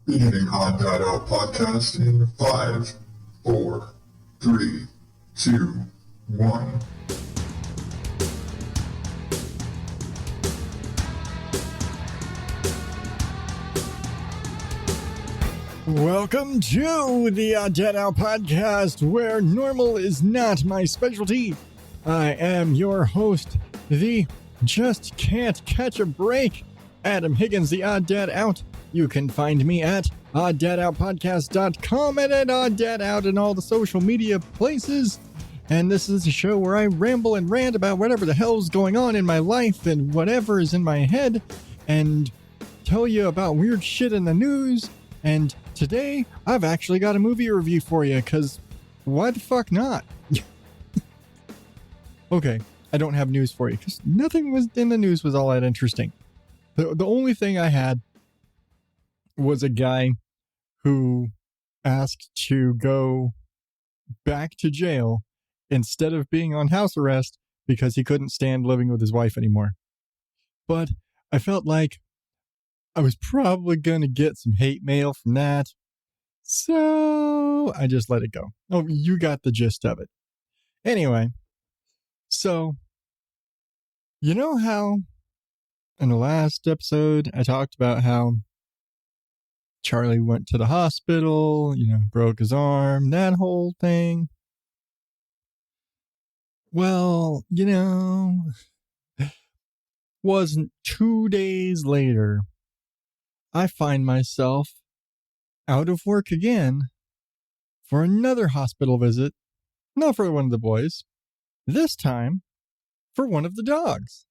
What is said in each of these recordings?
Beginning ODO podcast in 5, 4, 3, 2, 1. Welcome to the ODO podcast, where normal is not my specialty. I am your host, the just can't catch a break, Adam Higgins, the Odd Dad Out. You can find me at oddadoutpodcast.com and at oddadout in all the social media places. And this is a show where I ramble and rant about whatever the hell's going on in my life and whatever is in my head, and tell you about weird shit in the news. And today, I've actually got a movie review for you, because why the fuck not? Okay, I don't have news for you, because nothing was in the news was all that interesting. The only thing I had was a guy who asked to go back to jail instead of being on house arrest because he couldn't stand living with his wife anymore. But I felt like I was probably going to get some hate mail from that, so I just let it go. Oh, you got the gist of it. Anyway, so you know how in the last episode I talked about how Charlie went to the hospital, broke his arm, that whole thing? Well, wasn't 2 days later, I find myself out of work again for another hospital visit, not for one of the boys, this time for one of the dogs.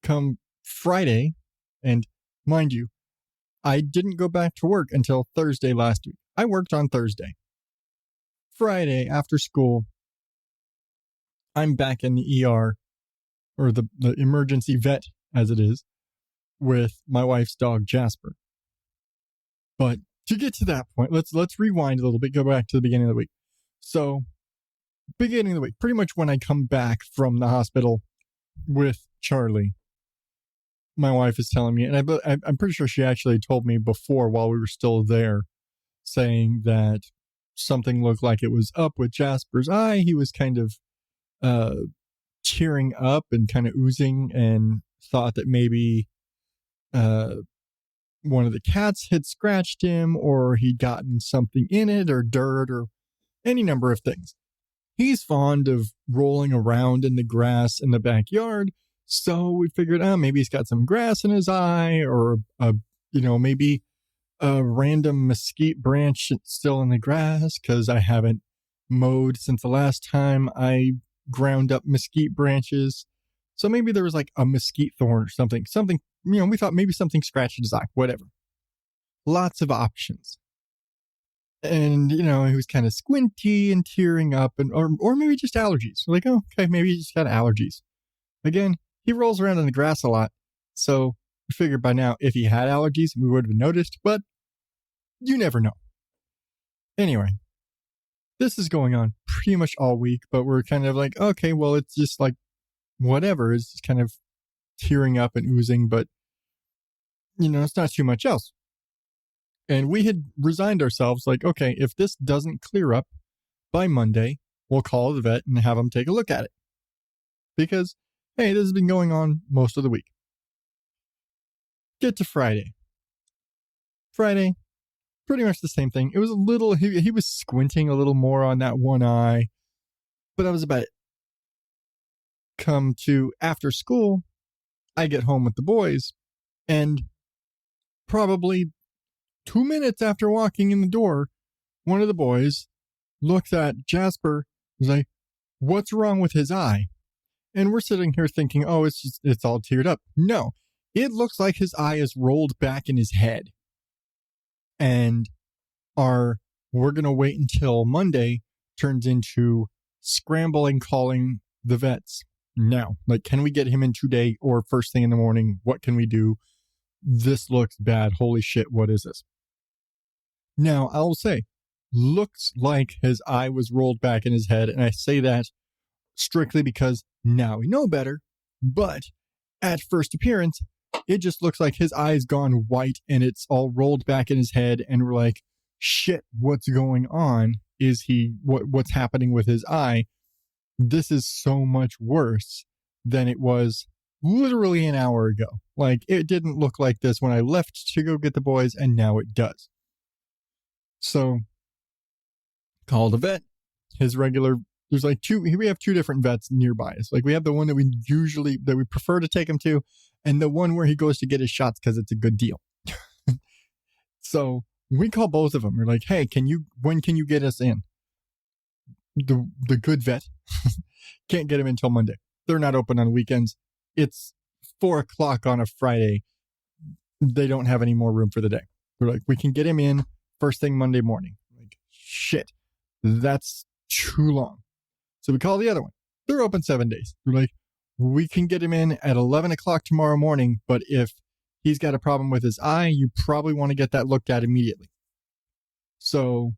Come Friday, and mind you, I didn't go back to work until Thursday last week. I worked on Thursday. Friday, after school, I'm back in the ER, or the emergency vet, as it is, with my wife's dog, Jasper. But to get to that point, let's rewind a little bit, go back to the beginning of the week. So, beginning of the week, pretty much when I come back from the hospital with Charlie, my wife is telling me, and I'm pretty sure she actually told me before while we were still there, saying that something looked like it was up with Jasper's eye. He was kind of tearing up and kind of oozing, and thought that maybe one of the cats had scratched him, or he'd gotten something in it, or dirt, or any number of things. He's fond of rolling around in the grass in the backyard, so we figured, maybe he's got some grass in his eye, or maybe a random mesquite branch still in the grass, because I haven't mowed since the last time I ground up mesquite branches. So maybe there was like a mesquite thorn or something, we thought maybe something scratched his eye, whatever. Lots of options. And, he was kind of squinty and tearing up, or maybe just allergies. We're like, oh, okay, maybe he just got allergies. Again, he rolls around in the grass a lot. So we figured by now, if he had allergies, we would have noticed, but you never know. Anyway, this is going on pretty much all week, but we're kind of like, okay, well, it's just like, whatever, it's just kind of tearing up and oozing, but it's not too much else. And we had resigned ourselves, like, okay, if this doesn't clear up by Monday, we'll call the vet and have him take a look at it, because hey, this has been going on most of the week. Get to Friday, pretty much the same thing. It was a little, he was squinting a little more on that one eye, but that was about it. Come to after school, I get home with the boys, and probably 2 minutes after walking in the door, one of the boys looked at Jasper, was like, what's wrong with his eye? And we're sitting here thinking, oh, it's all teared up. No, it looks like his eye is rolled back in his head. And we're going to wait until Monday turns into scrambling, calling the vets now. Like, can we get him in today or first thing in the morning? What can we do? This looks bad. Holy shit, what is this? Now, I will say, looks like his eye was rolled back in his head. And I say that strictly because now we know better. But at first appearance, it just looks like his eye's gone white and it's all rolled back in his head. And we're like, shit, what's going on? What's happening with his eye? This is so much worse than it was literally an hour ago. Like, it didn't look like this when I left to go get the boys, and now it does. So, called a vet. There's like we have two different vets nearby us. Like, we have the one that we prefer to take him to, and the one where he goes to get his shots because it's a good deal. So we call both of them. We're like, hey, when can you get us in? The good vet can't get him until Monday. They're not open on weekends. It's 4:00 on a Friday. They don't have any more room for the day. We're like, we can get him in first thing Monday morning. Like, shit, that's too long. So we call the other one. They're open 7 days. We're like, we can get him in at 11 o'clock tomorrow morning, but if he's got a problem with his eye, you probably want to get that looked at immediately. So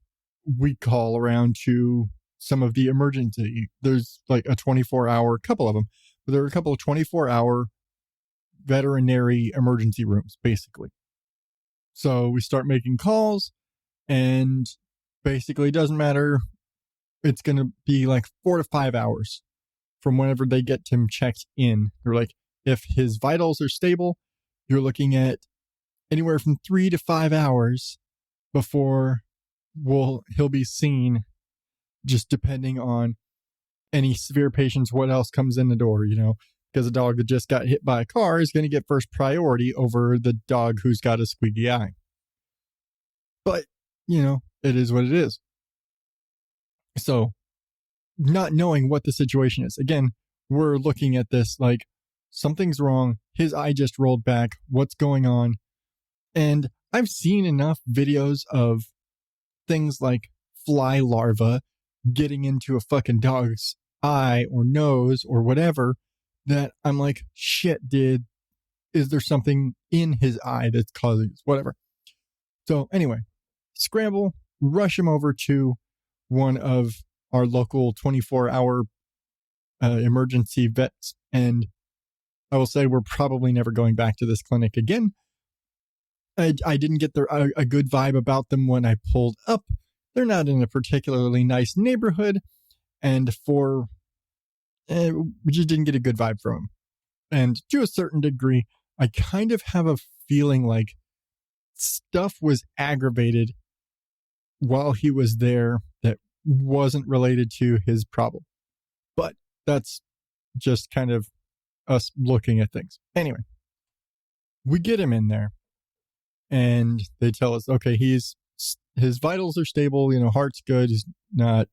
we call around to some of the emergency. There's like a 24-hour, couple of them, but there are a couple of 24-hour veterinary emergency rooms, basically. So we start making calls, and basically it doesn't matter. It's going to be like 4 to 5 hours from whenever they get him checked in. They're like, if his vitals are stable, you're looking at anywhere from 3 to 5 hours before he'll be seen, just depending on any severe patients, what else comes in the door, because a dog that just got hit by a car is going to get first priority over the dog who's got a squeaky eye. But, it is what it is. So, not knowing what the situation is, again, we're looking at this like, something's wrong. His eye just rolled back. What's going on? And I've seen enough videos of things like fly larvae getting into a fucking dog's eye or nose or whatever that I'm like, shit, is there something in his eye that's causing this? Whatever. So anyway, scramble, rush him over to one of our local 24-hour emergency vets. And I will say we're probably never going back to this clinic again. I didn't get a good vibe about them when I pulled up. They're not in a particularly nice neighborhood, and we just didn't get a good vibe from them. And to a certain degree, I kind of have a feeling like stuff was aggravated while he was there that wasn't related to his problem. But that's just kind of us looking at things. Anyway, we get him in there, and they tell us, okay, his vitals are stable, heart's good, he's not,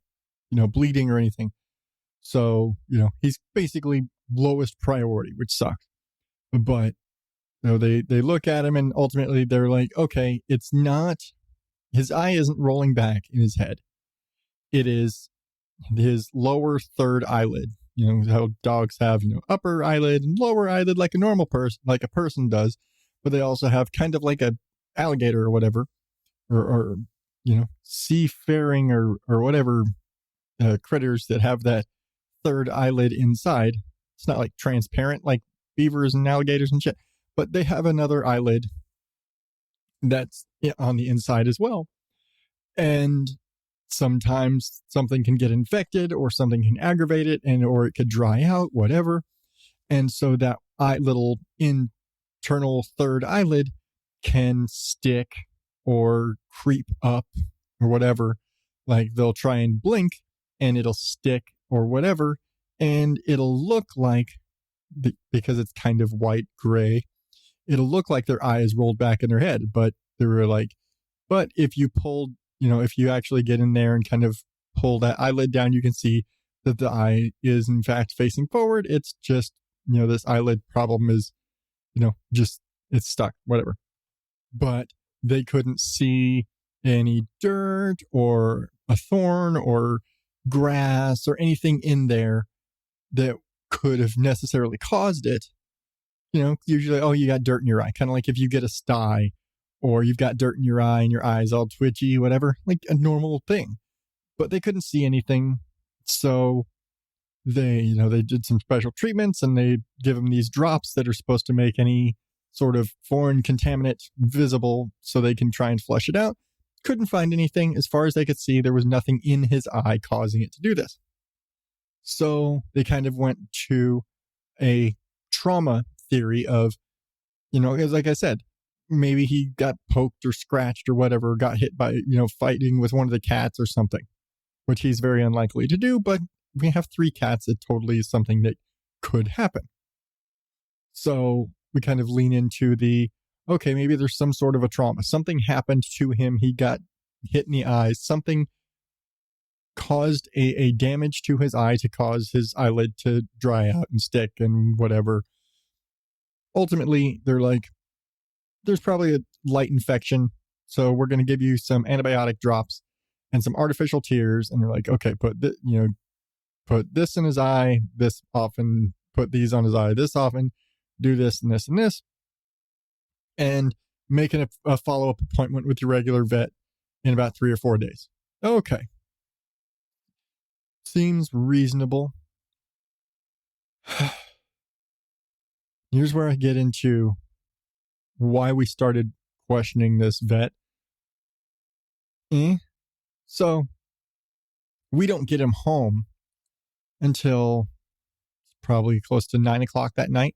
bleeding or anything. So, he's basically lowest priority, which sucks. But, they look at him, and ultimately they're like, okay, it's not, his eye isn't rolling back in his head. It is his lower third eyelid. How dogs have, upper eyelid and lower eyelid like a normal person, like a person does. But they also have kind of like a alligator or whatever, or seafaring or whatever critters that have that third eyelid inside. It's not like transparent like beavers and alligators and shit, but they have another eyelid that's on the inside as well. And sometimes something can get infected or something can aggravate it, or it could dry out, whatever. And so that little internal third eyelid can stick or creep up or whatever. Like, they'll try and blink and it'll stick or whatever, and it'll look like, because it's kind of white gray, it'll look like their eye is rolled back in their head. But they were like, but if you pulled, if you actually get in there and kind of pull that eyelid down, you can see that the eye is in fact facing forward. It's just, this eyelid problem is, just, it's stuck, whatever. But they couldn't see any dirt or a thorn or grass or anything in there that could have necessarily caused it. Usually, oh, you got dirt in your eye. Kind of like if you get a sty or you've got dirt in your eye and your eye's all twitchy, whatever, like a normal thing. But they couldn't see anything. So they did some special treatments, and they give him these drops that are supposed to make any sort of foreign contaminant visible so they can try and flush it out. Couldn't find anything. As far as they could see, there was nothing in his eye causing it to do this. So they kind of went to a trauma theory of, because like I said, maybe he got poked or scratched or whatever, got hit by, fighting with one of the cats or something, which he's very unlikely to do, but we have 3 cats. It totally is something that could happen. So we kind of lean into okay, maybe there's some sort of a trauma. Something happened to him. He got hit in the eyes. Something caused a damage to his eye to cause his eyelid to dry out and stick and whatever. Ultimately, they're like, there's probably a light infection, so we're going to give you some antibiotic drops and some artificial tears. And they're like, okay, put this in his eye this often, put these on his eye this often, do this and this and this, and making a follow-up appointment with your regular vet in about 3 or 4 days. Okay. Seems reasonable. Here's where I get into why we started questioning this vet. So we don't get him home until probably close to 9 o'clock that night.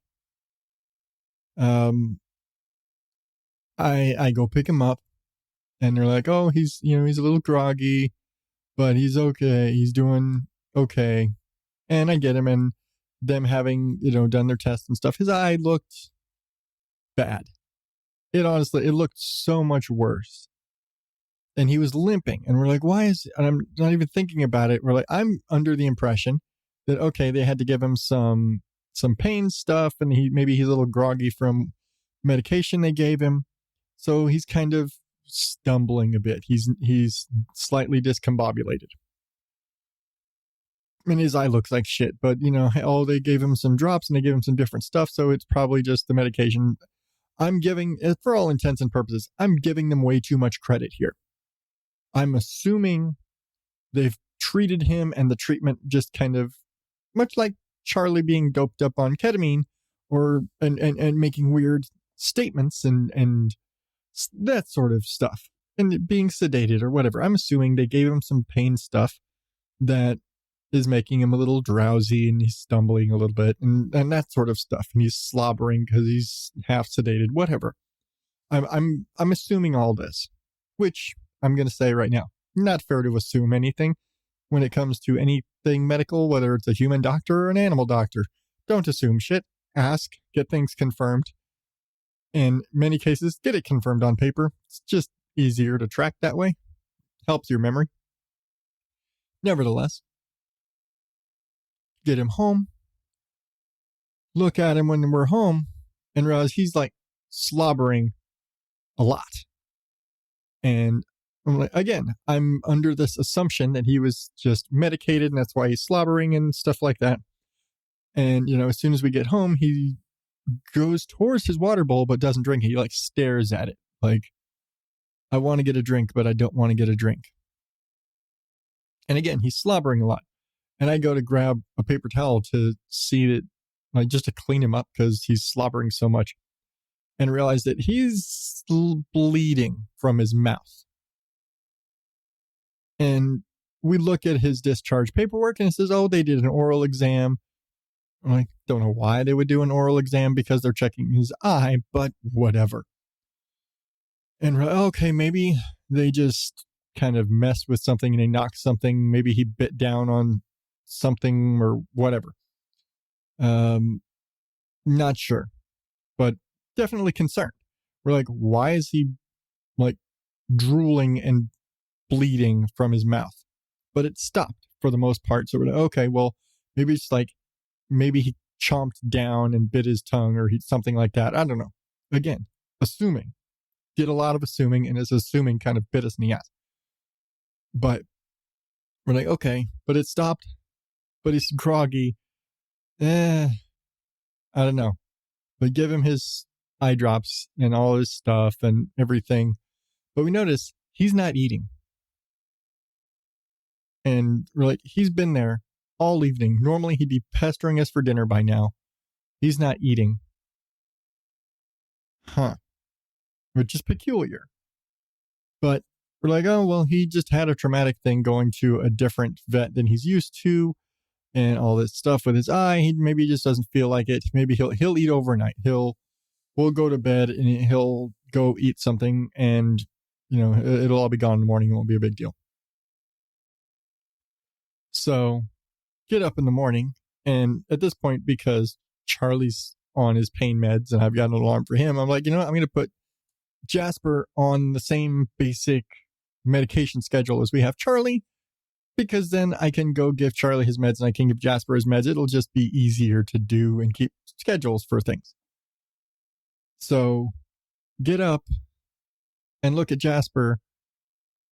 I go pick him up, and they're like, oh, he's a little groggy, but he's okay. He's doing okay. And I get him, and them having, done their tests and stuff, his eye looked bad. It looked so much worse. And he was limping, and we're like, and I'm not even thinking about it. We're like, I'm under the impression that, okay, they had to give him some pain stuff, and maybe he's a little groggy from medication they gave him. So he's kind of stumbling a bit. He's slightly discombobulated. I mean, his eye looks like shit, but they gave him some drops and they gave him some different stuff. So it's probably just the medication. I'm giving, for all intents and purposes, I'm giving them way too much credit here. I'm assuming they've treated him, and the treatment just kind of, much like Charlie being doped up on ketamine and making weird statements and that sort of stuff, and being sedated or whatever. I'm assuming they gave him some pain stuff that is making him a little drowsy, and he's stumbling a little bit and that sort of stuff. And he's slobbering because he's half sedated, whatever. I'm assuming all this, which I'm going to say right now, not fair to assume anything when it comes to anything medical, whether it's a human doctor or an animal doctor. Don't assume shit. Ask, get things confirmed. In many cases, get it confirmed on paper. It's just easier to track that way. Helps your memory. Nevertheless, get him home. Look at him when we're home and realize he's like slobbering a lot. And I'm like, again, I'm under this assumption that he was just medicated and that's why he's slobbering and stuff like that. And, as soon as we get home, he goes towards his water bowl but doesn't drink it. He like stares at it like, I want to get a drink, but I don't want to get a drink. And again, he's slobbering a lot. And I go to grab a paper towel to see that, like, just to clean him up because he's slobbering so much, and realize that he's bleeding from his mouth. And we look at his discharge paperwork and it says, oh, they did an oral exam. I'm like, don't know why they would do an oral exam because they're checking his eye, but whatever. And we're like, okay, maybe they just kind of messed with something and they knocked something. Maybe he bit down on something or whatever. Not sure, but definitely concerned. We're like, why is he like drooling and bleeding from his mouth? But it stopped for the most part. So we're like, okay, well, maybe it's like, maybe he chomped down and bit his tongue or something like that. I don't know. Again, assuming. Did a lot of assuming, and his assuming kind of bit us in the ass. But we're like, okay, but it stopped. But he's groggy. I don't know. But give him his eye drops and all his stuff and everything. But we notice he's not eating. And we're like, he's been there all evening. Normally he'd be pestering us for dinner by now. He's not eating. which is peculiar. But we're like, oh, well, he just had a traumatic thing going to a different vet than he's used to and all this stuff with his eye. He maybe just doesn't feel like it. Maybe he'll eat overnight. We'll go to bed and he'll go eat something and, it'll all be gone in the morning. It won't be a big deal. So get up in the morning. And at this point, because Charlie's on his pain meds and I've got an alarm for him, I'm like, I'm going to put Jasper on the same basic medication schedule as we have Charlie, because then I can go give Charlie his meds and I can give Jasper his meds. It'll just be easier to do and keep schedules for things. So get up and look at Jasper,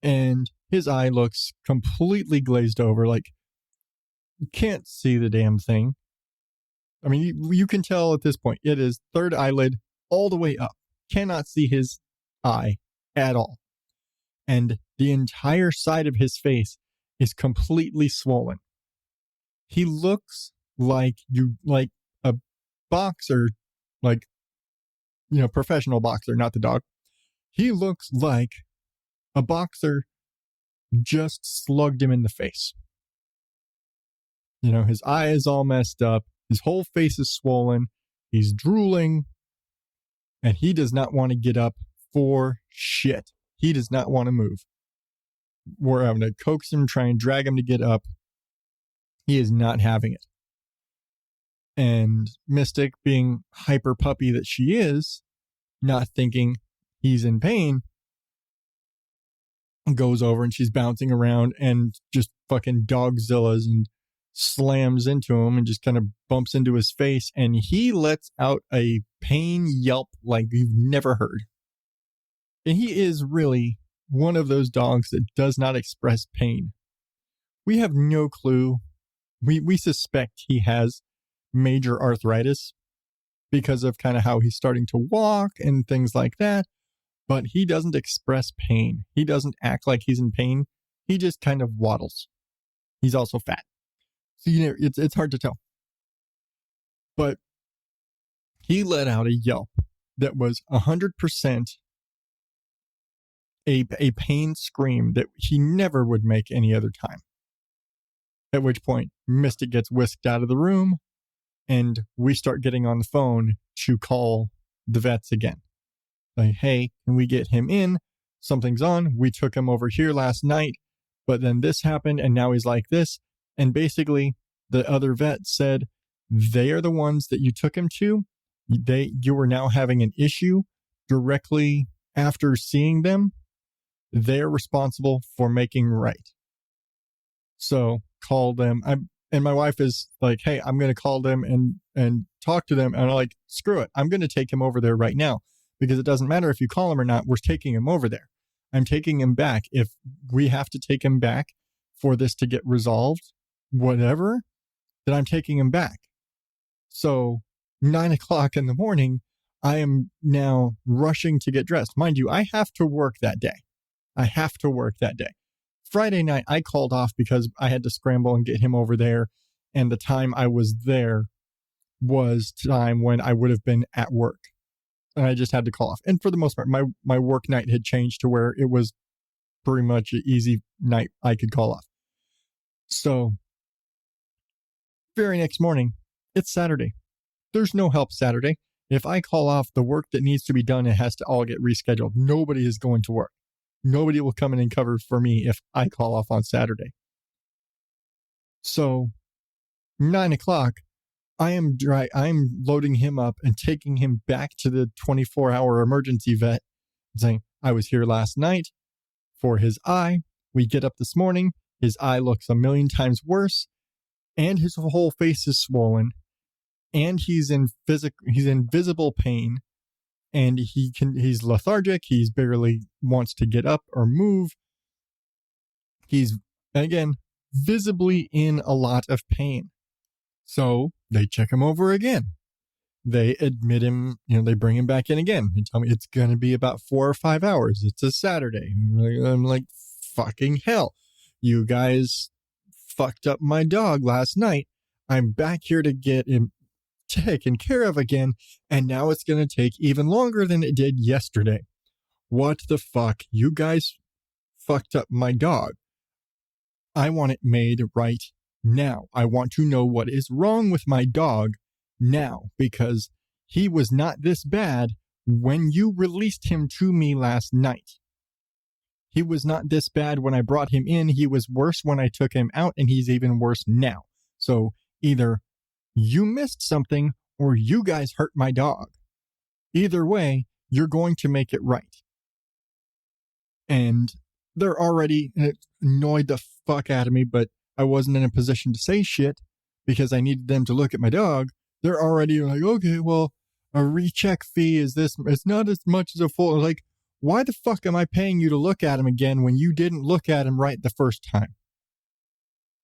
and his eye looks completely glazed over, like you can't see the damn thing. I mean, you can tell at this point it is third eyelid all the way up. Cannot see his eye at all. And the entire side of his face is completely swollen. He looks like a boxer, professional boxer, not the dog. He looks like a boxer just slugged him in the face. His eye is all messed up. His whole face is swollen. He's drooling. And he does not want to get up for shit. He does not want to move. We're having to coax him, try and drag him to get up. He is not having it. And Mystic, being hyper puppy that she is, not thinking he's in pain, goes over and she's bouncing around and just fucking dogzillas and slams into him and just kind of bumps into his face, and he lets out a pain yelp like you've never heard. And he is really one of those dogs that does not express pain. We have no clue. We suspect he has major arthritis because of kind of how he's starting to walk and things like that, but he doesn't express pain. He doesn't act like he's in pain. He just kind of waddles. He's also fat. So, it's hard to tell. But he let out a yelp that was 100% a pain scream that he never would make any other time. At which point, Mystic gets whisked out of the room, and we start getting on the phone to call the vets again. Like, hey, can we get him in? Something's on. We took him over here last night, but then this happened, and now he's like this. And basically, the other vet said, they are the ones that you took him to. You are now having an issue directly after seeing them. They're responsible for making right. So call them. And my wife is like, hey, I'm going to call them and talk to them. And I'm like, screw it. I'm going to take him over there right now, because it doesn't matter if you call him or not. We're taking him over there. I'm taking him back. If we have to take him back for this to get resolved, whatever, then I'm taking him back. So 9:00 in the morning, I am now rushing to get dressed. Mind you, I have to work that day. Friday night, I called off because I had to scramble and get him over there. And the time I was there was time when I would have been at work. And I just had to call off. And for the most part, my work night had changed to where it was pretty much an easy night I could call off. So very next morning, it's Saturday. There's no help Saturday. If I call off the work that needs to be done, it has to all get rescheduled. Nobody is going to work. Nobody will come in and cover for me if I call off on Saturday. So 9:00, I'm loading him up and taking him back to the 24-hour emergency vet, saying, I was here last night for his eye. We get up this morning. His eye looks a million times worse, and his whole face is swollen, and he's in visible pain, and he's lethargic. He's barely wants to get up or move. He's, again, visibly in a lot of pain. So they check him over again. They admit him, they bring him back in again. They tell me it's going to be about 4 or 5 hours. It's a Saturday. I'm like, fucking hell. You guys fucked up my dog last night. I'm back here to get him taken care of again, and now it's going to take even longer than it did yesterday. What the fuck? You guys fucked up my dog. I want it made right now. I want to know what is wrong with my dog now, because he was not this bad when you released him to me last night. He was not this bad when I brought him in. He was worse when I took him out, and he's even worse now. So either you missed something or you guys hurt my dog. Either way, you're going to make it right. And they're already, and it annoyed the fuck out of me, but I wasn't in a position to say shit because I needed them to look at my dog. They're already like, okay, well, a recheck fee is this. It's not as much as a full. Like, why the fuck am I paying you to look at him again when you didn't look at him right the first time?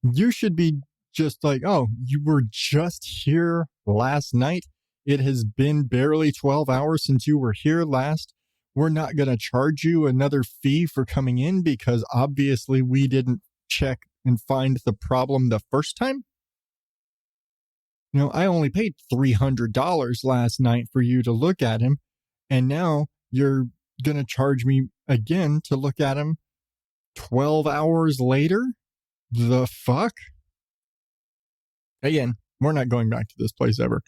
You should be just like, oh, you were just here last night. It has been barely 12 hours since you were here last. We're not going to charge you another fee for coming in because obviously we didn't check and find the problem the first time. You know, I only paid $300 last night for you to look at him, and now you're going to charge me again to look at him 12 hours later? The fuck? Again, we're not going back to this place ever.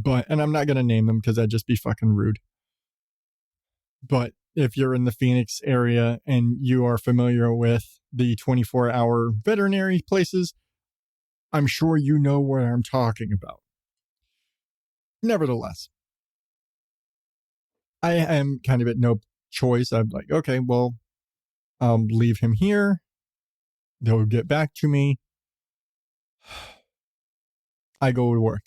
And I'm not going to name them because that'd just be fucking rude. But if you're in the Phoenix area and you are familiar with the 24-hour veterinary places, I'm sure you know what I'm talking about. Nevertheless, I am kind of at no choice. I'm like, okay, well, I'll leave him here. They'll get back to me. I go to work.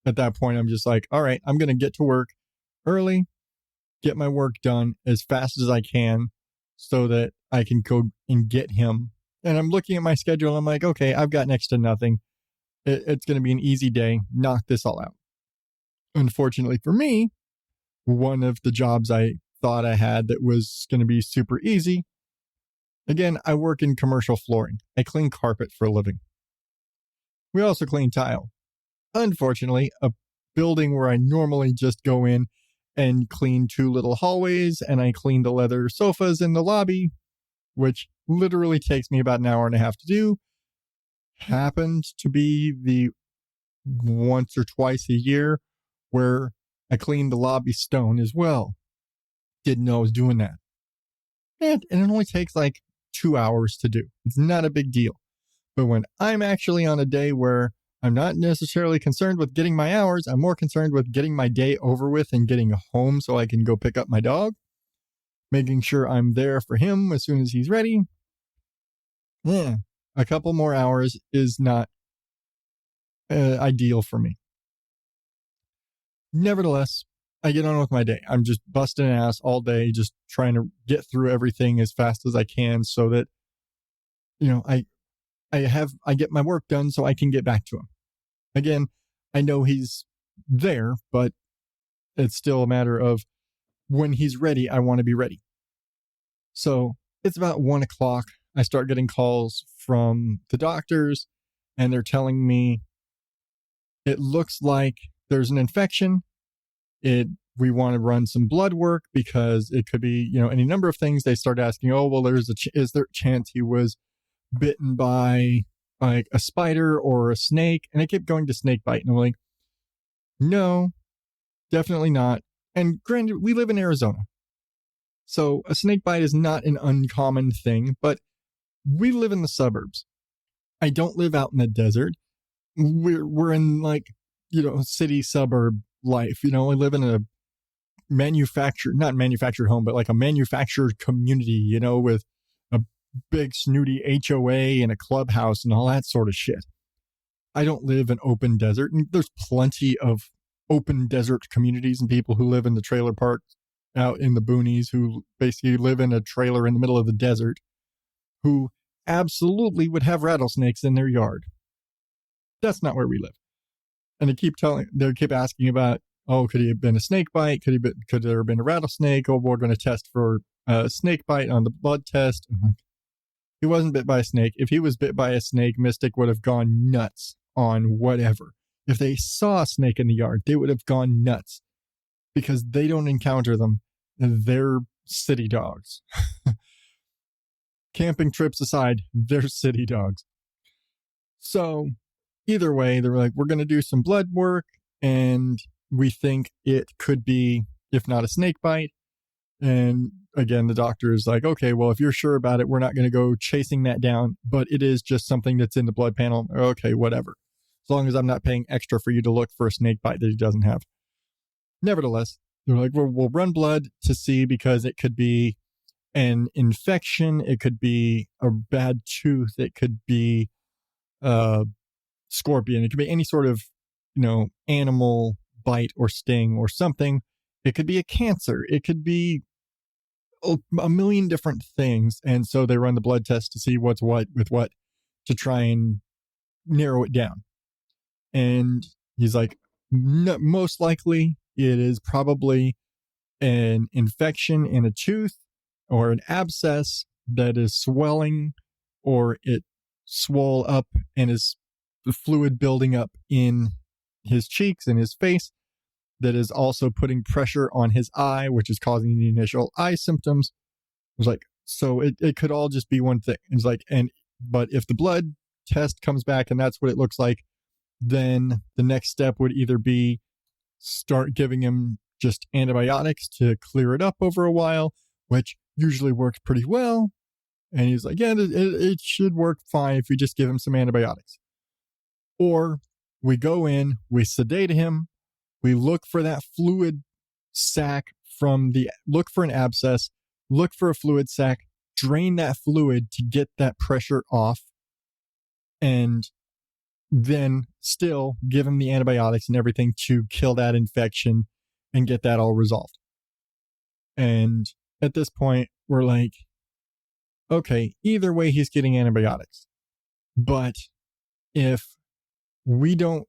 At that point, I'm just like, all right, I'm going to get to work early, get my work done as fast as I can so that I can go and get him. And I'm looking at my schedule. I'm like, okay, I've got next to nothing. It's going to be an easy day. Knock this all out. Unfortunately for me, one of the jobs I thought I had that was going to be super easy. Again, I work in commercial flooring. I clean carpet for a living. We also clean tile. Unfortunately, a building where I normally just go in and clean 2 little hallways and I clean the leather sofas in the lobby, which literally takes me about an hour and a half to do, happened to be the once or twice a year where I cleaned the lobby stone as well. Didn't know I was doing that. And it only takes like 2 hours to do. It's not a big deal. But when I'm actually on a day where I'm not necessarily concerned with getting my hours, I'm more concerned with getting my day over with and getting home so I can go pick up my dog, making sure I'm there for him as soon as he's ready. Yeah, a couple more hours is not ideal for me. Nevertheless, I get on with my day. I'm just busting ass all day, just trying to get through everything as fast as I can so that, you know, I get my work done so I can get back to him. Again, I know he's there, but it's still a matter of when he's ready, I want to be ready. So it's about 1 o'clock. I start getting calls from the doctors and they're telling me it looks like there's an infection. We want to run some blood work because it could be, any number of things. They start asking, oh, well, is there a chance he was bitten by like a spider or a snake? And I kept going to snake bite. And I'm like, no, definitely not. And granted, we live in Arizona. So a snake bite is not an uncommon thing, but we live in the suburbs. I don't live out in the desert. We're in like, city suburb life. I live in a not manufactured home, but like a manufactured community, with a big snooty HOA and a clubhouse and all that sort of shit. I don't live in open desert, and there's plenty of open desert communities and people who live in the trailer park out in the boonies who basically live in a trailer in the middle of the desert who absolutely would have rattlesnakes in their yard. That's not where we live. And they keep asking about, oh, could he have been a snake bite? Could there have been a rattlesnake? Oh, we're going to test for a snake bite on the blood test. He wasn't bit by a snake. If he was bit by a snake, Mystic would have gone nuts on whatever. if they saw a snake in the yard, they would have gone nuts because they don't encounter them. They're city dogs. Camping trips aside, they're city dogs. So either way, they're like, we're going to do some blood work, and we think it could be, if not a snake bite. And again, the doctor is like, okay, well, if you're sure about it, we're not going to go chasing that down, but it is just something that's in the blood panel. Okay, whatever. As long as I'm not paying extra for you to look for a snake bite that he doesn't have. Nevertheless, they're like, we'll run blood to see, because it could be an infection, it could be a bad tooth, it could be scorpion, it could be any sort of, animal bite or sting or something. It could be a cancer, it could be a million different things. And so they run the blood test to see what's what with what, to try and narrow it down. And he's like, most likely it is probably an infection in a tooth, or an abscess that is swelling, or it swole up and is the fluid building up in his cheeks and his face, that is also putting pressure on his eye, which is causing the initial eye symptoms. It was like, so it could all just be one thing. It's like, but if the blood test comes back and that's what it looks like, then the next step would either be start giving him just antibiotics to clear it up over a while, which usually works pretty well. And he's like, yeah, it should work fine if we just give him some antibiotics. Or we go in, we sedate him, we look for that fluid sac look for an abscess, look for a fluid sac, drain that fluid to get that pressure off, and then still give him the antibiotics and everything to kill that infection and get that all resolved. And at this point, we're like, okay, either way, he's getting antibiotics. But if we don't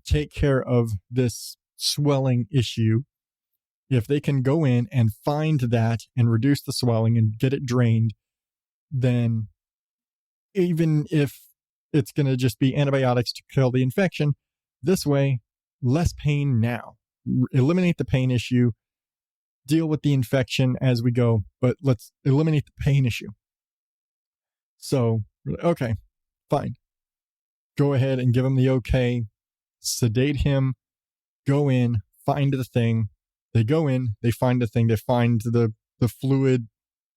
take care of this swelling issue, if they can go in and find that and reduce the swelling and get it drained, then even if it's going to just be antibiotics to kill the infection, this way, less pain now. Eliminate the pain issue, deal with the infection as we go, but let's eliminate the pain issue. So, okay, fine. Go ahead and give him the okay, sedate him, go in, find the thing. They go in, they find the thing, they find the fluid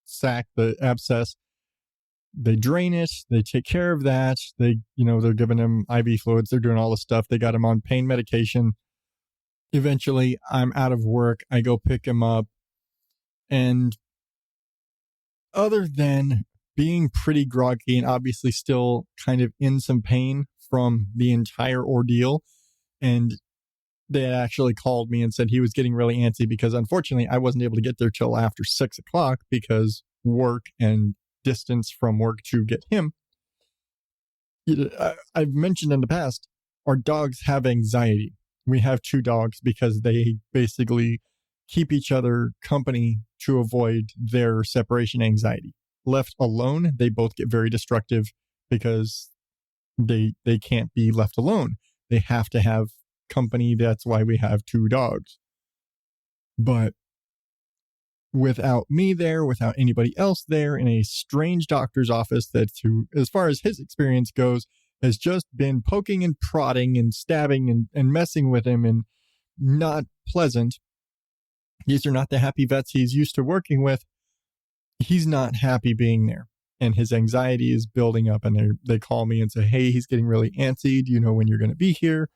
sac, the abscess. They drain it, they take care of that. They're giving him IV fluids, they're doing all the stuff. They got him on pain medication. Eventually, I'm out of work. I go pick him up. And other than being pretty groggy and obviously still kind of in some pain from the entire ordeal, and they had actually called me and said he was getting really antsy because unfortunately I wasn't able to get there till after 6 o'clock because work and distance from work to get him. I've mentioned in the past, our dogs have anxiety. We have 2 dogs because they basically keep each other company to avoid their separation anxiety. Left alone, they both get very destructive because they can't be left alone. They have to have company. That's why we have 2 dogs. But without me there, without anybody else there, in a strange doctor's office that, as far as his experience goes, has just been poking and prodding and stabbing and messing with him and not pleasant. These are not the happy vets he's used to working with. He's not happy being there. And his anxiety is building up. And they call me and say, hey, he's getting really antsy. Do you know when you're going to be here?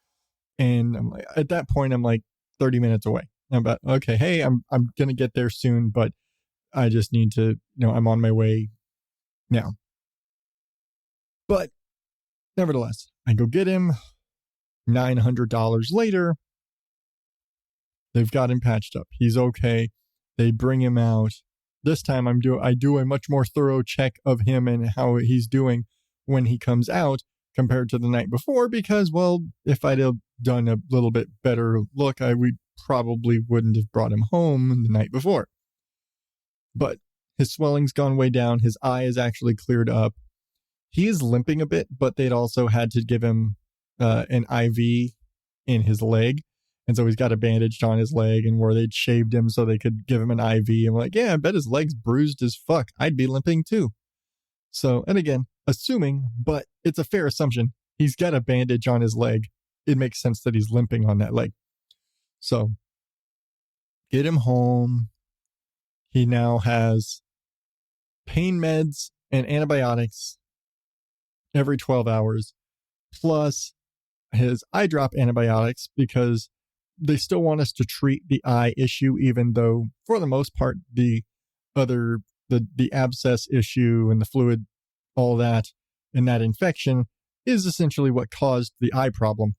And I'm like, at that point, I'm like 30 minutes away. I'm about, okay, hey, I'm going to get there soon, but I just need to, I'm on my way now. But nevertheless, I go get him. $900 later, they've got him patched up. He's okay. They bring him out. This time I do a much more thorough check of him and how he's doing when he comes out compared to the night before, because, well, if I'd have done a little bit better look, we probably wouldn't have brought him home the night before. But his swelling's gone way down. His eye is actually cleared up. He is limping a bit, but they'd also had to give him an IV in his leg. And so he's got a bandage on his leg, and where they'd shaved him so they could give him an IV. I'm like, yeah, I bet his leg's bruised as fuck. I'd be limping too. So, and again, assuming, but it's a fair assumption, he's got a bandage on his leg. It makes sense that he's limping on that leg. So, get him home. He now has pain meds and antibiotics every 12 hours, plus his eye drop antibiotics, because they still want us to treat the eye issue, even though for the most part the abscess issue and the fluid, all that, and that infection is essentially what caused the eye problem.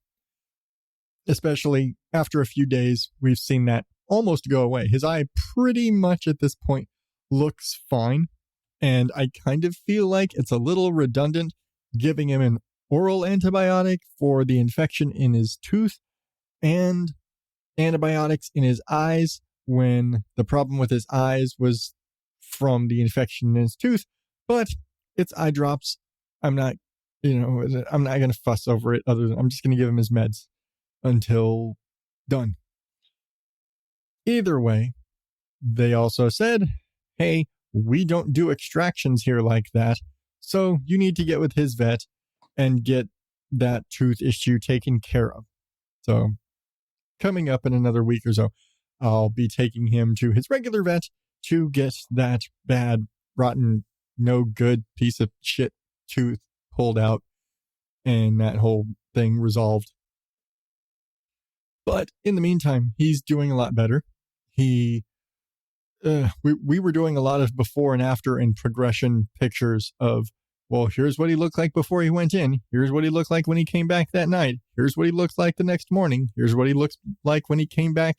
Especially after a few days, we've seen that almost go away. His eye pretty much at this point looks fine, and I kind of feel like it's a little redundant giving him an oral antibiotic for the infection in his tooth and antibiotics in his eyes when the problem with his eyes was from the infection in his tooth. But it's eye drops. I'm not going to fuss over it, other than I'm just going to give him his meds until done. Either way, they also said, hey, we don't do extractions here like that, so you need to get with his vet and get that tooth issue taken care of. So coming up in another week or so, I'll be taking him to his regular vet to get that bad, rotten, no good piece of shit tooth pulled out and that whole thing resolved. But in the meantime, he's doing a lot better. We were doing a lot of before and after and progression pictures of, well, here's what he looked like before he went in. Here's what he looked like when he came back that night. Here's what he looks like the next morning. Here's what he looks like when he came back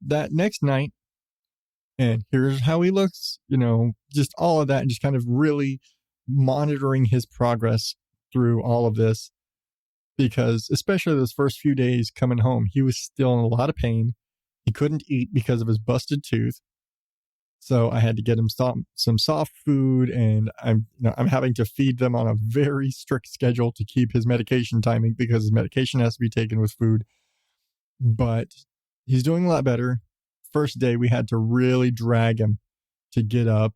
that next night. And here's how he looks, just all of that, and just kind of really monitoring his progress through all of this. Because especially those first few days coming home, he was still in a lot of pain. He couldn't eat because of his busted tooth. So I had to get him some soft food, and I'm having to feed them on a very strict schedule to keep his medication timing, because his medication has to be taken with food. But he's doing a lot better. First day, we had to really drag him to get up.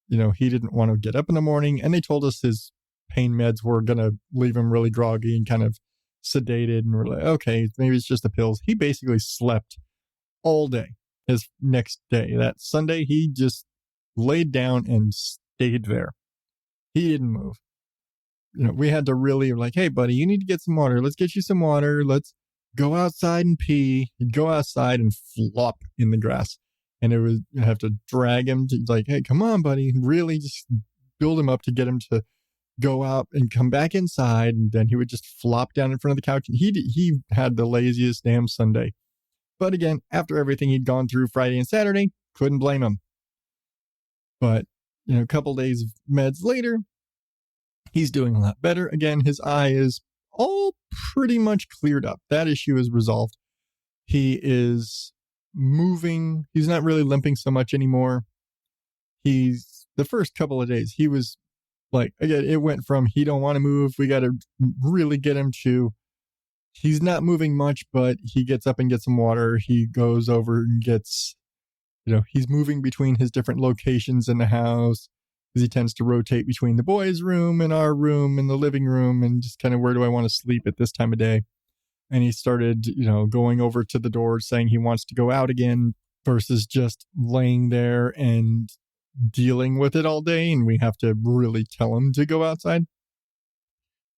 He didn't want to get up in the morning, and they told us his pain meds were going to leave him really groggy and kind of sedated, and we're like, okay, maybe it's just the pills. He basically slept all day. His next day, that Sunday, he just laid down and stayed there. He didn't move. We had to really like, hey, buddy, you need to get some water. Let's get you some water. Let's go outside and pee. He'd go outside and flop in the grass. And you have to drag him to like, hey, come on, buddy. Really just build him up to get him to go out and come back inside. And then he would just flop down in front of the couch. And he had the laziest damn Sunday. But again, after everything he'd gone through Friday and Saturday, couldn't blame him. But, a couple days of meds later, he's doing a lot better. Again, his eye is all pretty much cleared up. That issue is resolved. He is moving. He's not really limping so much anymore. The first couple of days, he was like, again, it went from he don't want to move. We got to really get him to, he's not moving much, but he gets up and gets some water. He goes over and gets, he's moving between his different locations in the house, because he tends to rotate between the boys' room and our room and the living room, and just kind of, where do I want to sleep at this time of day? And he started, going over to the door saying he wants to go out again, versus just laying there and dealing with it all day. And we have to really tell him to go outside.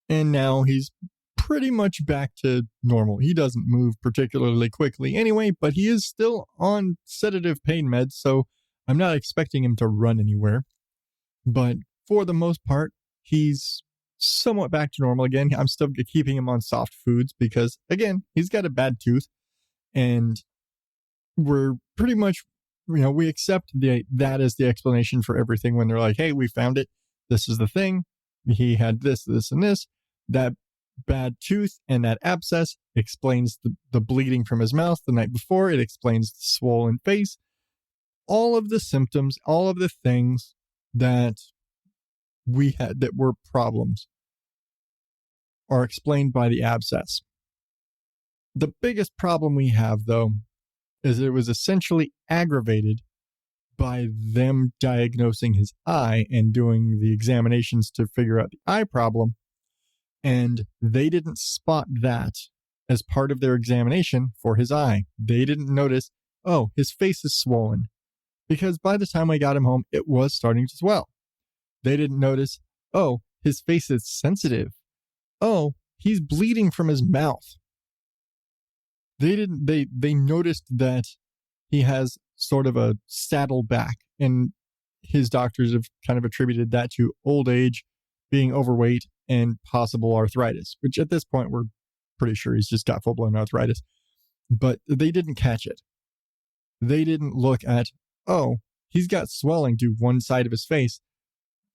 And now he's pretty much back to normal. He doesn't move particularly quickly anyway, but he is still on sedative pain meds, so I'm not expecting him to run anywhere. But for the most part, he's somewhat back to normal again. I'm still keeping him on soft foods because, again, he's got a bad tooth, and we're pretty much, we accept that as the explanation for everything when they're like, hey, we found it. This is the thing. He had this, this, and this. That bad tooth and that abscess explains the bleeding from his mouth the night before. It explains the swollen face. All of the symptoms, all of the things that we had that were problems are explained by the abscess. The biggest problem we have, though, is it was essentially aggravated by them diagnosing his eye and doing the examinations to figure out the eye problem. And they didn't spot that as part of their examination for his eye. They didn't notice, oh, his face is swollen. Because by the time I got him home, it was starting to swell. They didn't notice, oh, his face is sensitive. Oh, he's bleeding from his mouth. They noticed that he has sort of a saddle back, and his doctors have kind of attributed that to old age, being overweight, and possible arthritis, which at this point we're pretty sure he's just got full-blown arthritis. But they didn't catch it. They didn't look at, oh, he's got swelling to one side of his face.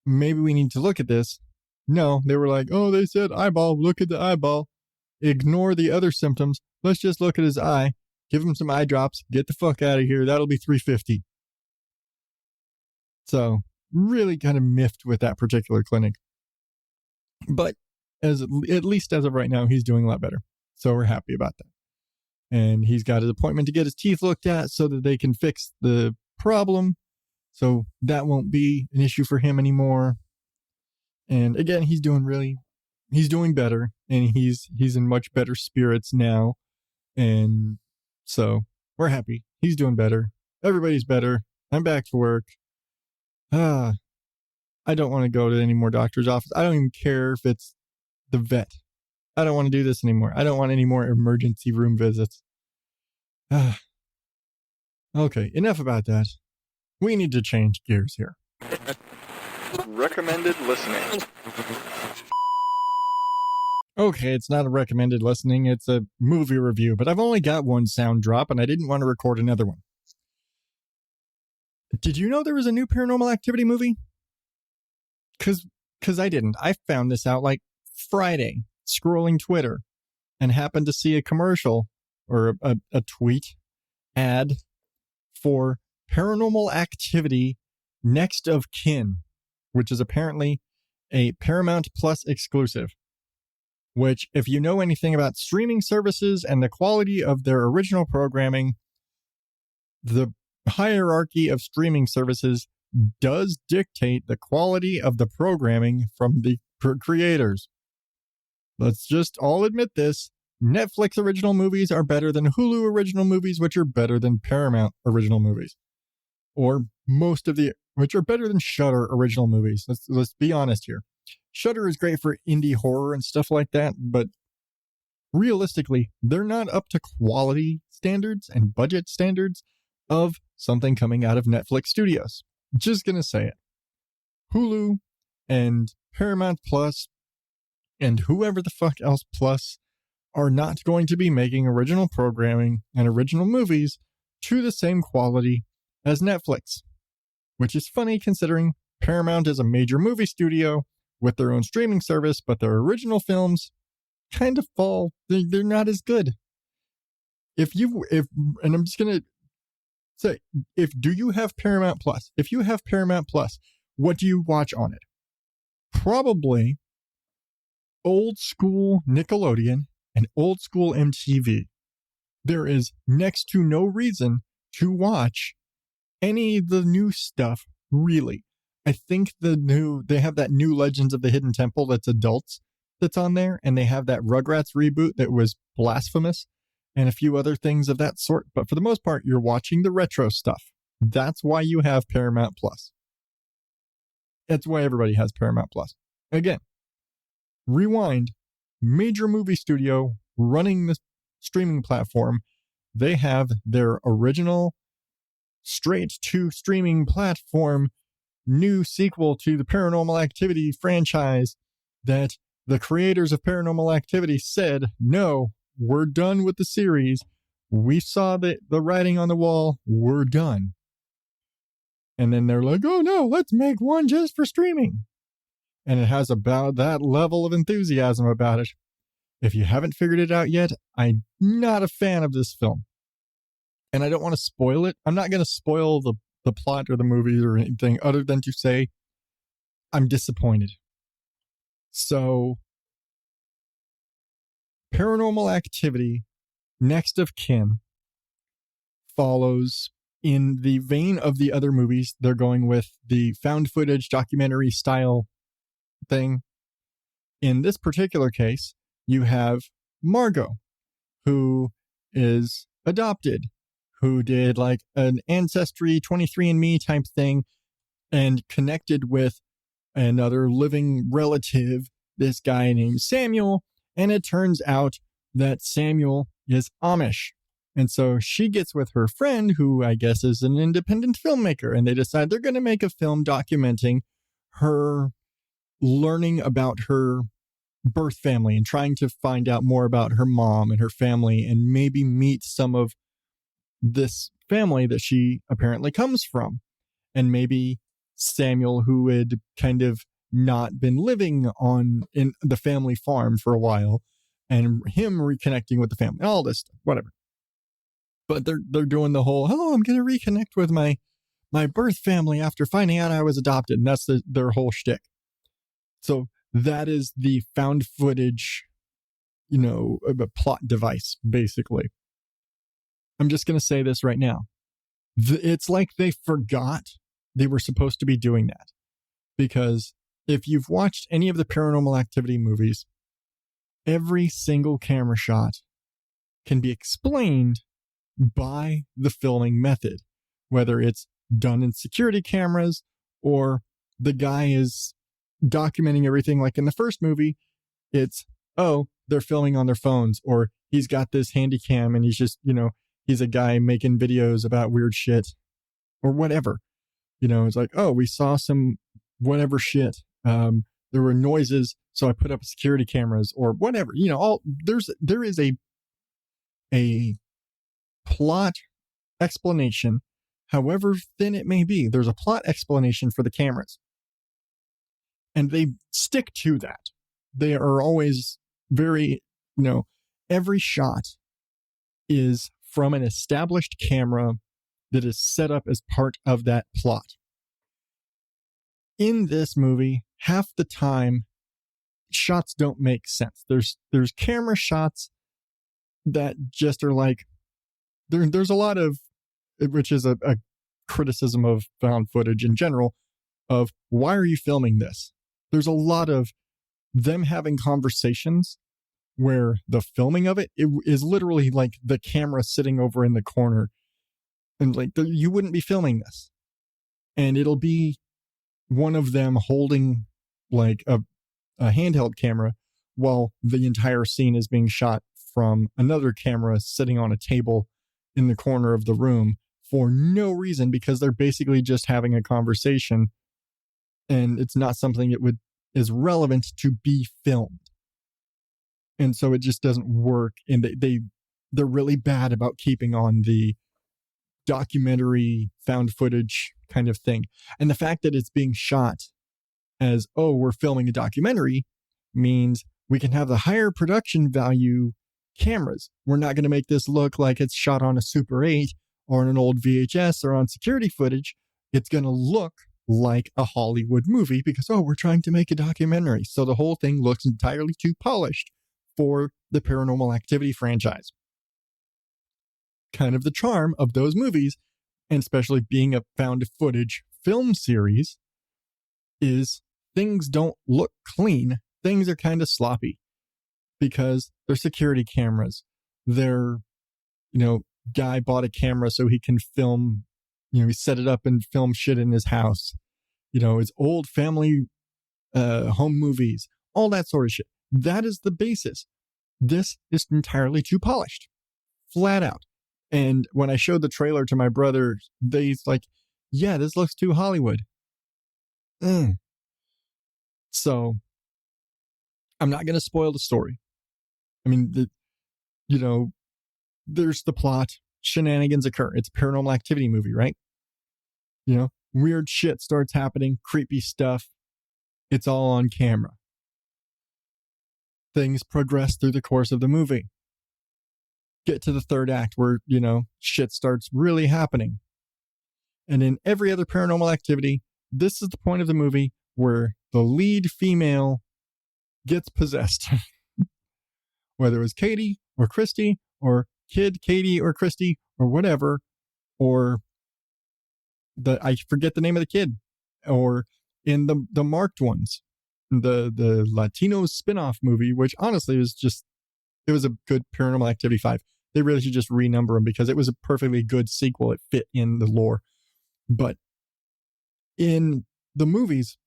Maybe we need to look at this. No, they were like, oh, they said eyeball, look at the eyeball. Ignore the other symptoms. Let's just look at his eye. Give him some eye drops. Get the fuck out of here. That'll be $350. So really kind of miffed with that particular clinic. But at least as of right now, he's doing a lot better. So we're happy about that. And he's got his appointment to get his teeth looked at so that they can fix the problem. So that won't be an issue for him anymore. And again, he's doing better, and he's in much better spirits now. And so we're happy. He's doing better. Everybody's better. I'm back to work. I don't want to go to any more doctor's office. I don't even care if it's the vet. I don't want to do this anymore. I don't want any more emergency room visits. Okay, enough about that. We need to change gears here. Recommended listening. Okay, it's not a recommended listening, it's a movie review, but I've only got one sound drop and I didn't want to record another one. Did you know there was a new Paranormal Activity movie? Because I didn't. I found this out like Friday, scrolling Twitter, and happened to see a commercial or a tweet ad for Paranormal Activity Next of Kin, which is apparently a Paramount Plus exclusive. Which, if you know anything about streaming services and the quality of their original programming, the hierarchy of streaming services does dictate the quality of the programming from the creators. Let's just all admit this. Netflix original movies are better than Hulu original movies, which are better than Paramount original movies. Or which are better than Shudder original movies. Let's be honest here. Shudder is great for indie horror and stuff like that, but realistically, they're not up to quality standards and budget standards of something coming out of Netflix Studios. Just gonna say it. Hulu and Paramount Plus and whoever the fuck else Plus are not going to be making original programming and original movies to the same quality as Netflix. Which is funny considering Paramount is a major movie studio with their own streaming service, but their original films kind of fall. They're not as good. And I'm just going to say, do you have Paramount Plus? If you have Paramount Plus, what do you watch on it? Probably old school Nickelodeon and old school MTV. There is next to no reason to watch any of the new stuff, really. I think they have that new Legends of the Hidden Temple that's adults that's on there, and they have that Rugrats reboot that was blasphemous, and a few other things of that sort. But for the most part, you're watching the retro stuff. That's why you have Paramount Plus. That's why everybody has Paramount Plus. Again, rewind, major movie studio running the streaming platform. They have their original straight to streaming platform new sequel to the Paranormal Activity franchise that the creators of Paranormal Activity said, no, we're done with the series. We saw the writing on the wall. We're done. And then they're like, oh no, let's make one just for streaming. And it has about that level of enthusiasm about it. If you haven't figured it out yet, I'm not a fan of this film. And I don't want to spoil it. I'm not going to spoil the plot or the movie or anything other than to say I'm disappointed. So Paranormal Activity Next of Kin follows in the vein of the other movies. They're going with the found footage documentary style thing. In this particular case, you have Margot, who is adopted, who did like an Ancestry 23andMe type thing and connected with another living relative, this guy named Samuel. And it turns out that Samuel is Amish. And so she gets with her friend, who I guess is an independent filmmaker, and they decide they're going to make a film documenting her learning about her birth family and trying to find out more about her mom and her family and maybe meet some of this family that she apparently comes from. And maybe Samuel, who had kind of not been living in the family farm for a while, and him reconnecting with the family, all this stuff, whatever. But they're doing the whole, I'm going to reconnect with my birth family after finding out I was adopted. And that's their whole shtick. So that is the found footage, a plot device, basically. I'm just going to say this right now. It's like they forgot they were supposed to be doing that. Because if you've watched any of the Paranormal Activity movies, every single camera shot can be explained by the filming method, whether it's done in security cameras or the guy is documenting everything. Like in the first movie, it's, they're filming on their phones, or he's got this handy cam and he's just, he's a guy making videos about weird shit or whatever. It's like, we saw some whatever shit. There were noises, so I put up security cameras or whatever. There is a plot explanation, however thin it may be. There's a plot explanation for the cameras, and they stick to that. They are always very, every shot is from an established camera that is set up as part of that plot. In this movie, half the time, shots don't make sense. There's camera shots that just are like, there's a lot of, which is a criticism of found footage in general, of why are you filming this? There's a lot of them having conversations where the filming of it is literally like the camera sitting over in the corner, and like you wouldn't be filming this, and it'll be one of them holding like a handheld camera while the entire scene is being shot from another camera sitting on a table in the corner of the room for no reason, because they're basically just having a conversation and it's not something that is relevant to be filmed. And so it just doesn't work. And they're really bad about keeping on the documentary found footage kind of thing. And the fact that it's being shot as, we're filming a documentary, means we can have the higher production value cameras. We're not going to make this look like it's shot on a Super 8 or on an old VHS or on security footage. It's going to look like a Hollywood movie because, we're trying to make a documentary. So the whole thing looks entirely too polished for the Paranormal Activity franchise. Kind of the charm of those movies, and especially being a found footage film series, is things don't look clean. Things are kind of sloppy because they're security cameras. They're, guy bought a camera so he can film, he set it up and film shit in his house. His old family home movies, all that sort of shit. That is the basis. This is entirely too polished, flat out. And when I showed the trailer to my brother, he's like, yeah, this looks too Hollywood. So I'm not going to spoil the story. I mean, there's the plot. Shenanigans occur. It's a Paranormal Activity movie, right? Weird shit starts happening, creepy stuff. It's all on camera. Things progress through the course of the movie. Get to the third act where, shit starts really happening. And in every other Paranormal Activity, this is the point of the movie where the lead female gets possessed. Whether it was Katie or Christy or kid, Katie or Christy or whatever, or I forget the name of the kid, or in the marked ones, the Latino spin-off movie, which honestly was just, it was a good Paranormal Activity 5. They really should just renumber them because it was a perfectly good sequel. It fit in the lore. But in the movies,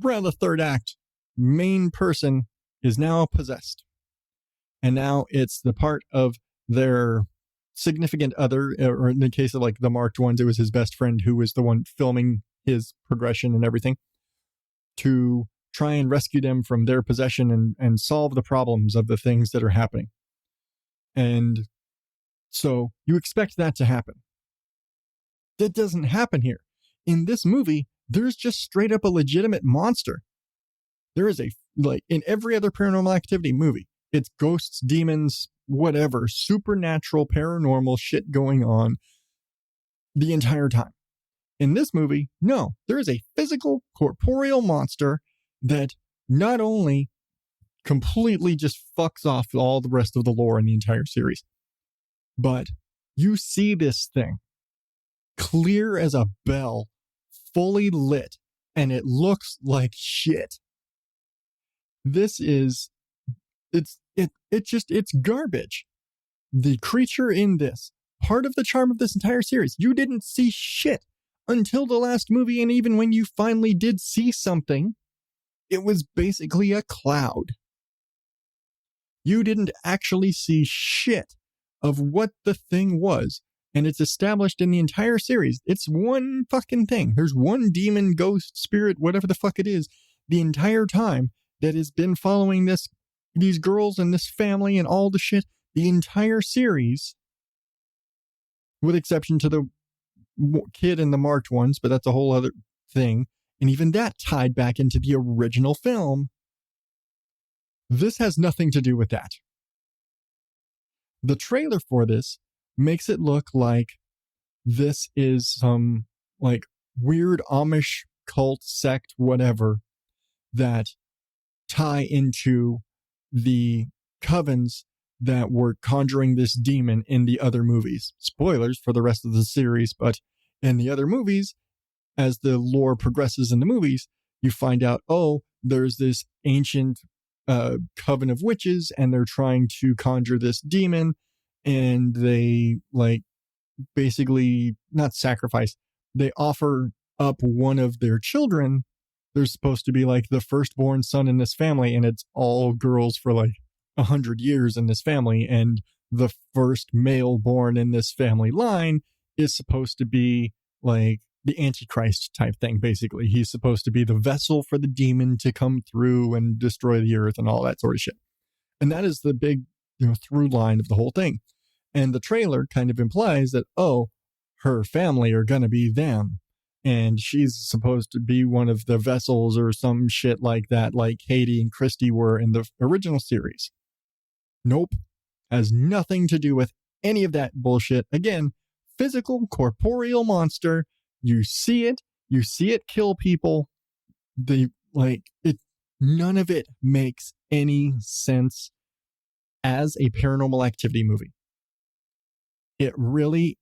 around the third act, main person is now possessed. And now it's the part of their significant other, or in the case of like the marked ones, it was his best friend who was the one filming his progression and everything, to try and rescue them from their possession and solve the problems of the things that are happening. And so you expect that to happen. That doesn't happen here. In this movie, there's just straight up a legitimate monster. There is like in every other Paranormal Activity movie, it's ghosts, demons, whatever, supernatural, paranormal shit going on the entire time. In this movie, no, there is a physical, corporeal monster that not only completely just fucks off all the rest of the lore in the entire series, but you see this thing clear as a bell, fully lit, and it looks like shit. This is, it's garbage. The creature in this, part of the charm of this entire series, you didn't see shit until the last movie, and even when you finally did see something, it was basically a cloud. You didn't actually see shit of what the thing was, and it's established in the entire series. It's one fucking thing. There's one demon, ghost, spirit, whatever the fuck it is, the entire time that has been following these girls and this family and all the shit, the entire series, with exception to the kid and the marked ones, but that's a whole other thing. And even that tied back into the original film. This has nothing to do with that. The trailer for this makes it look like this is some like weird Amish cult sect, whatever, that tie into the covens that were conjuring this demon in the other movies. Spoilers for the rest of the series, but in the other movies, as the lore progresses in the movies, you find out, oh, there's this ancient coven of witches, and they're trying to conjure this demon, and they like basically not sacrifice, they offer up one of their children. They're supposed to be like the firstborn son in this family, and it's all girls for like 100 years in this family, and the first male born in this family line is supposed to be like the Antichrist type thing. Basically, he's supposed to be the vessel for the demon to come through and destroy the earth and all that sort of shit. And that is the big, through line of the whole thing. And the trailer kind of implies that, oh, her family are gonna be them, and she's supposed to be one of the vessels or some shit like that, like Katie and Christy were in the original series. Nope. Has nothing to do with any of that bullshit. Again, physical, corporeal monster. You see it kill people. None of it makes any sense as a Paranormal Activity movie. It really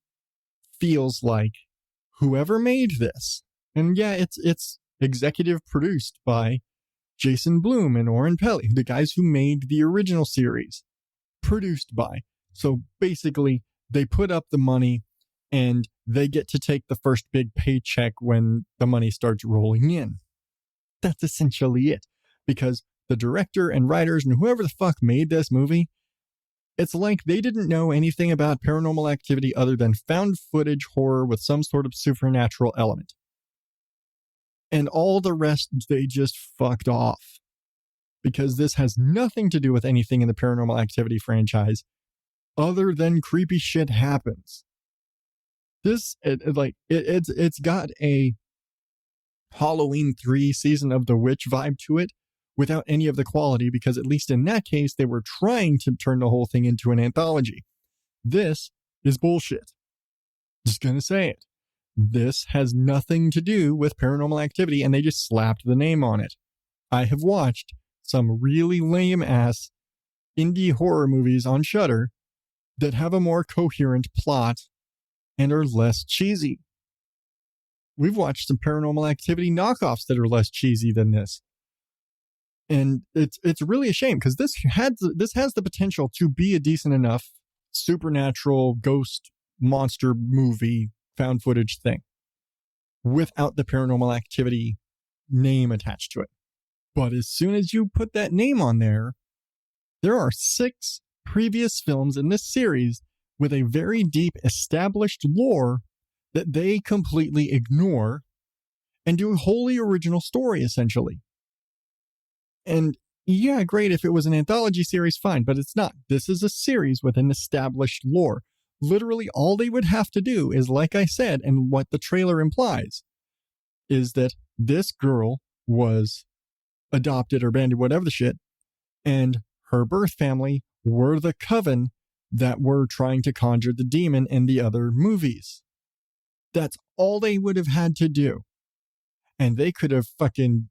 feels like whoever made this, and yeah, it's executive produced by Jason Blum and Oren Peli, the guys who made the original series, produced by. So basically, they put up the money and they get to take the first big paycheck when the money starts rolling in. That's essentially it. Because the director and writers and whoever the fuck made this movie, it's like they didn't know anything about Paranormal Activity other than found footage horror with some sort of supernatural element. And all the rest, they just fucked off. Because this has nothing to do with anything in the Paranormal Activity franchise other than creepy shit happens. It's got a Halloween 3 Season of the Witch vibe to it without any of the quality, because at least in that case, they were trying to turn the whole thing into an anthology. This is bullshit. Just gonna say it. This has nothing to do with Paranormal Activity, and they just slapped the name on it. I have watched some really lame ass indie horror movies on Shudder that have a more coherent plot and are less cheesy. We've watched some Paranormal Activity knockoffs that are less cheesy than this. And it's really a shame because this has the potential to be a decent enough supernatural ghost monster movie found footage thing without the Paranormal Activity name attached to it. But as soon as you put that name on there are 6 previous films in this series with a very deep established lore that they completely ignore and do a wholly original story, essentially. And yeah, great, if it was an anthology series, fine, but it's not. This is a series with an established lore. Literally, all they would have to do is, like I said, and what the trailer implies, is that this girl was adopted or abandoned, whatever the shit, and her birth family were the coven that were trying to conjure the demon in the other movies. That's all they would have had to do. And they could have fucking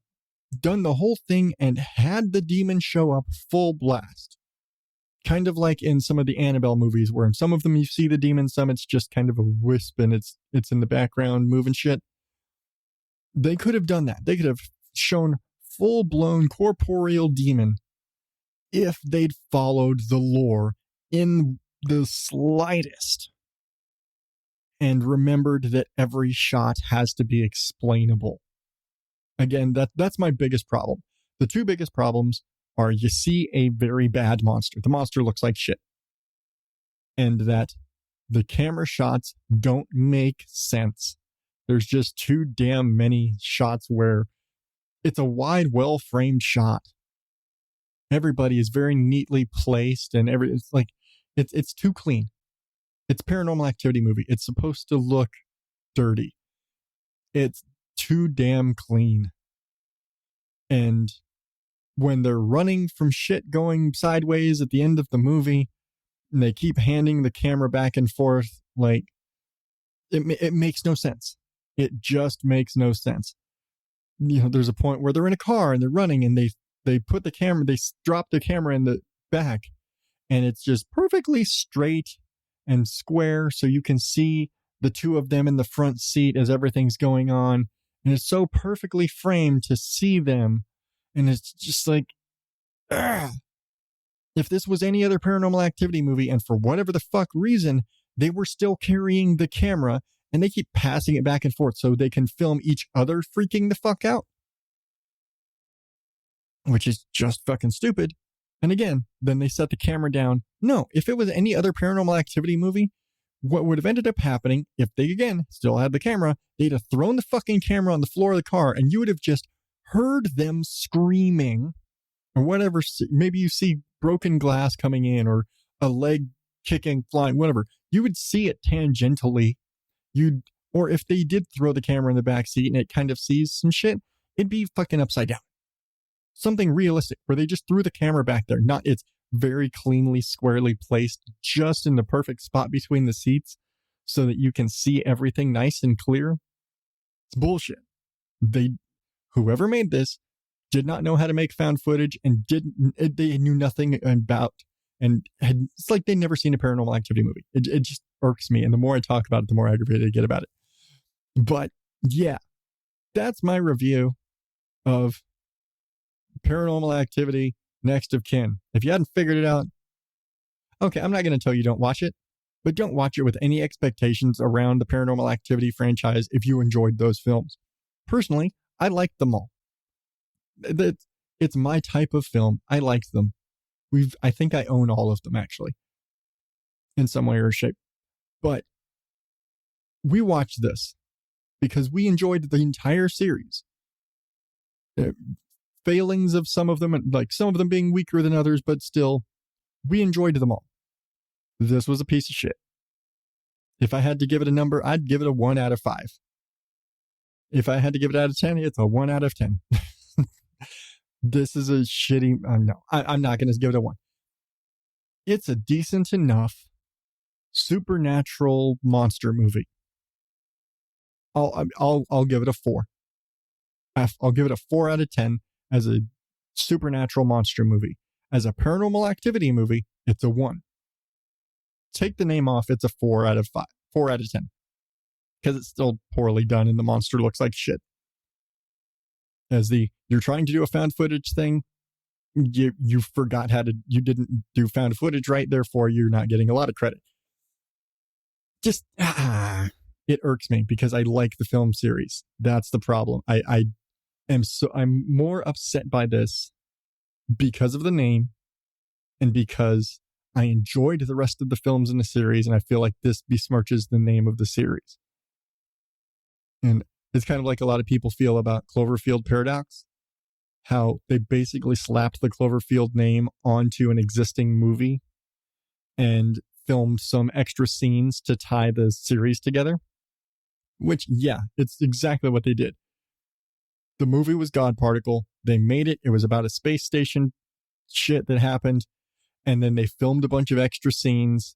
done the whole thing and had the demon show up full blast. Kind of like in some of the Annabelle movies, where in some of them you see the demon, some it's just kind of a wisp and it's in the background moving shit. They could have done that. They could have shown full-blown corporeal demon if they'd followed the lore in the slightest and remembered that every shot has to be explainable. Again, that's my biggest problem. The 2 biggest problems are you see a very bad monster. The monster looks like shit. And that the camera shots don't make sense. There's just too damn many shots where it's a wide, well-framed shot. Everybody is very neatly placed and it's like it's too clean. It's a Paranormal Activity movie. It's supposed to look dirty. It's too damn clean. And when they're running from shit going sideways at the end of the movie, and they keep handing the camera back and forth, like, it makes no sense. It just makes no sense. You know, there's a point where they're in a car and they're running and they put the camera, they drop the camera in the back and it's just perfectly straight and square so you can see the 2 of them in the front seat as everything's going on. And it's so perfectly framed to see them. And it's just like, ugh. If this was any other Paranormal Activity movie, and for whatever the fuck reason, they were still carrying the camera and they keep passing it back and forth so they can film each other freaking the fuck out, which is just fucking stupid. And again, then they set the camera down. No, if it was any other Paranormal Activity movie, what would have ended up happening, if they, again, still had the camera, they'd have thrown the fucking camera on the floor of the car and you would have just heard them screaming or whatever. Maybe you see broken glass coming in or a leg kicking, flying, whatever. You would see it tangentially. Or if they did throw the camera in the back seat and it kind of sees some shit, it'd be fucking upside down. Something realistic where they just threw the camera back there. Not it's very cleanly, squarely placed just in the perfect spot between the seats so that you can see everything nice and clear. It's bullshit. Whoever made this did not know how to make found footage and they knew nothing about, and it's like they'd never seen a Paranormal Activity movie. It just irks me. And the more I talk about it, the more aggravated I get about it. But yeah, that's my review of Paranormal Activity Next of Kin. If you hadn't figured it out, okay, I'm not going to tell you don't watch it, but don't watch it with any expectations around the Paranormal Activity franchise if you enjoyed those films. Personally, I liked them all. It's my type of film. I liked them. I think I own all of them, actually, in some way or shape. But we watched this because we enjoyed the entire series. Failings of some of them, like some of them being weaker than others, but still, we enjoyed them all. This was a piece of shit. If I had to give it a number, I'd give it a 1 out of 5. If I had to give it out of 10, it's a 1 out of 10. This is a shitty, no, I'm not going to give it a 1. It's a decent enough supernatural monster movie. I'll give it a 4. I'll give it a 4 out of 10 as a supernatural monster movie. As a Paranormal Activity movie, it's a 1. Take the name off, it's a 4 out of 5, 4 out of 10. Because it's still poorly done and the monster looks like shit. As you're trying to do a found footage thing, you forgot you didn't do found footage right, therefore you're not getting a lot of credit. Just, it irks me because I like the film series. That's the problem. I'm more upset by this because of the name and because I enjoyed the rest of the films in the series, and I feel like this besmirches the name of the series. And it's kind of like a lot of people feel about Cloverfield Paradox, how they basically slapped the Cloverfield name onto an existing movie and filmed some extra scenes to tie the series together. Which, yeah, it's exactly what they did. The movie was God Particle. They made it. It was about a space station shit that happened. And then they filmed a bunch of extra scenes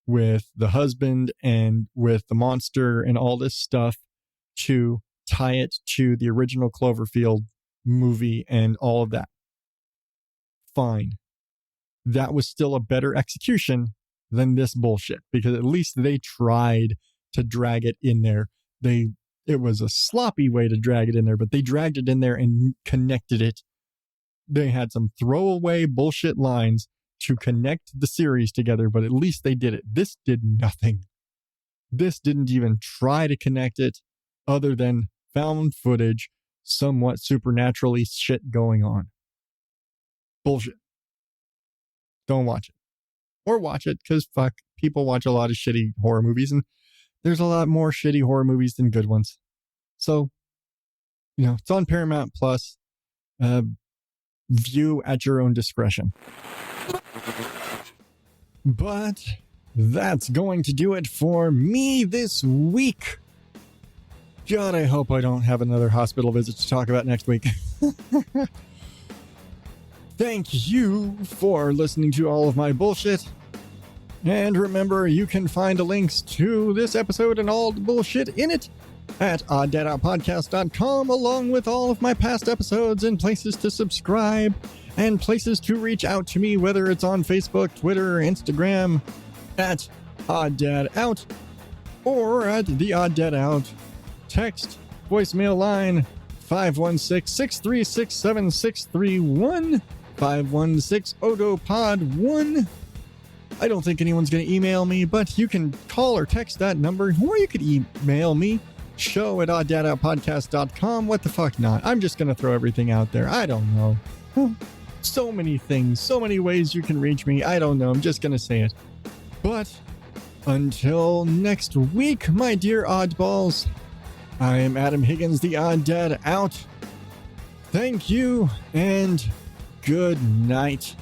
with the husband and with the monster and all this stuff to tie it to the original Cloverfield movie and all of that. Fine. That was still a better execution than this bullshit, because at least they tried to drag it in there. It was a sloppy way to drag it in there, but they dragged it in there and connected it. They had some throwaway bullshit lines to connect the series together, but at least they did it. This did nothing. This didn't even try to connect it other than found footage, somewhat supernaturally shit going on. Bullshit. Don't watch it. Or watch it, because fuck, people watch a lot of shitty horror movies, and there's a lot more shitty horror movies than good ones. So, it's on Paramount Plus. View at your own discretion. But that's going to do it for me this week. God, I hope I don't have another hospital visit to talk about next week. Thank you for listening to all of my bullshit. And remember, you can find the links to this episode and all the bullshit in it at odddadoutpodcast.com, along with all of my past episodes and places to subscribe and places to reach out to me, whether it's on Facebook, Twitter, Instagram, at OddDadOut, or at the Odd Dad Out text voicemail line 516-636-7631, 516 ODO Pod 1. I don't think anyone's going to email me, but you can call or text that number, or you could email me, show@odddadoutpodcast.com. What the fuck not? I'm just going to throw everything out there. I don't know. So many things, so many ways you can reach me. I don't know. I'm just going to say it. But until next week, my dear oddballs, I am Adam Higgins, the Odd Dad Out. Thank you, and good night.